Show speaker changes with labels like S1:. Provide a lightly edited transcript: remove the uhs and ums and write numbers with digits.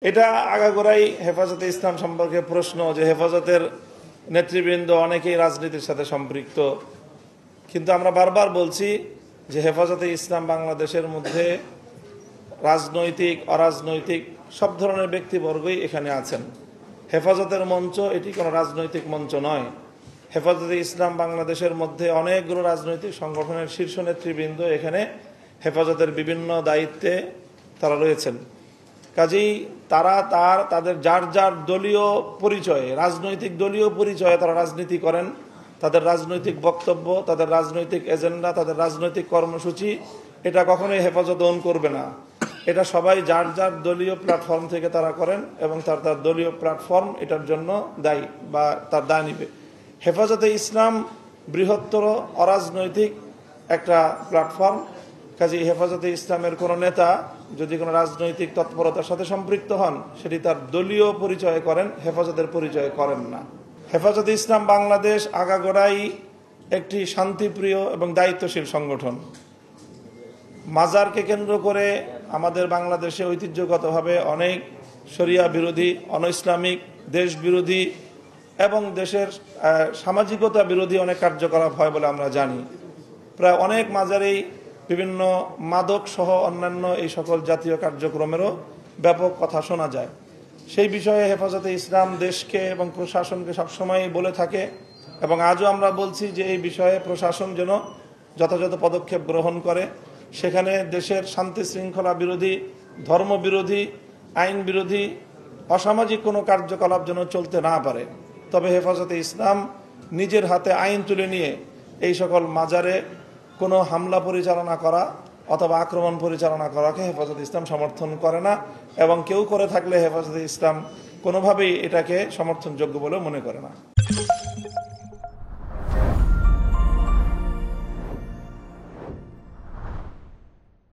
S1: এটা আগাগোড়াই হেফাজতে ইসলাম সম্পর্কে প্রশ্ন যে হেফাজতের নেতৃবৃন্দ অনেকেই রাজনীতির সাথে সম্পৃক্ত, কিন্তু আমরা বারবার বলছি যে হেফাজতে ইসলাম বাংলাদেশের মধ্যে রাজনৈতিক অরাজনৈতিক সব ধরনের ব্যক্তিবর্গই এখানে আছেন। হেফাজতের মঞ্চ এটি কোনো রাজনৈতিক মঞ্চ নয়। হেফাজতে ইসলাম বাংলাদেশের মধ্যে অনেকগুলো রাজনৈতিক সংগঠনের শীর্ষ নেতৃবৃন্দ এখানে হেফাজতের বিভিন্ন দায়িত্বে তারা রয়েছেন। কাজেই তারা তাদের যার যার দলীয় পরিচয়ে, রাজনৈতিক দলীয় পরিচয়ে তারা রাজনীতি করেন। তাদের রাজনৈতিক বক্তব্য, তাদের রাজনৈতিক এজেন্ডা, তাদের রাজনৈতিক কর্মসূচি এটা কখনোই হেফাজত ওন করবে না। এটা সবাই যার যার দলীয় প্ল্যাটফর্ম থেকে তারা করেন এবং তার দলীয় প্ল্যাটফর্ম এটার জন্য দায়ী বা তার দায় নিবে। হেফাজতে ইসলাম বৃহত্তর অরাজনৈতিক একটা প্ল্যাটফর্ম। কাজেই হেফাজতে ইসলামের কোনো নেতা যদি কোনো রাজনৈতিক তৎপরতার সাথে সম্পৃক্ত হন, সেটি তার দলীয় পরিচয় করেন, হেফাজতের পরিচয় করেন না। হেফাজতে ইসলাম বাংলাদেশ আগাগোড়াই একটি শান্তিপ্রিয় এবং দায়িত্বশীল সংগঠন। মাজারকে কেন্দ্র করে আমাদের বাংলাদেশে ঐতিহ্যগতভাবে অনেক শরিয়া বিরোধী, অনইসলামিক, দেশ বিরোধী এবং দেশের সামাজিকতা বিরোধী অনেক কার্যকলাপ হয় বলে আমরা জানি। প্রায় অনেক মাজারেই বিভিন্ন মাদক সহ অন্যান্য এই সকল জাতীয় কার্যক্রমেরও ব্যাপক কথা শোনা যায়। সেই বিষয়ে হেফাজতে ইসলাম দেশকে এবং প্রশাসনকে সবসময় বলে থাকে এবং আজও আমরা বলছি যে এই বিষয়ে প্রশাসন যেন যথাযথ পদক্ষেপ গ্রহণ করে। সেখানে দেশের শান্তি শৃঙ্খলা বিরোধী, ধর্ম বিরোধী, আইন বিরোধী, অসামাজিক কোনো কার্যকলাপ যেন চলতে না পারে। তবে হেফাজতে ইসলাম নিজের হাতে আইন তুলে নিয়ে এই সকল মাজারে কোনো হামলা পরিচালনা করা অথবা আক্রমণ পরিচালনা করাকে হেফাজতে ইসলাম সমর্থন করে না এবং কেউ করে থাকলে হেফাজতে ইসলাম কোনোভাবেই এটাকে সমর্থনযোগ্য বলে মনে করে না।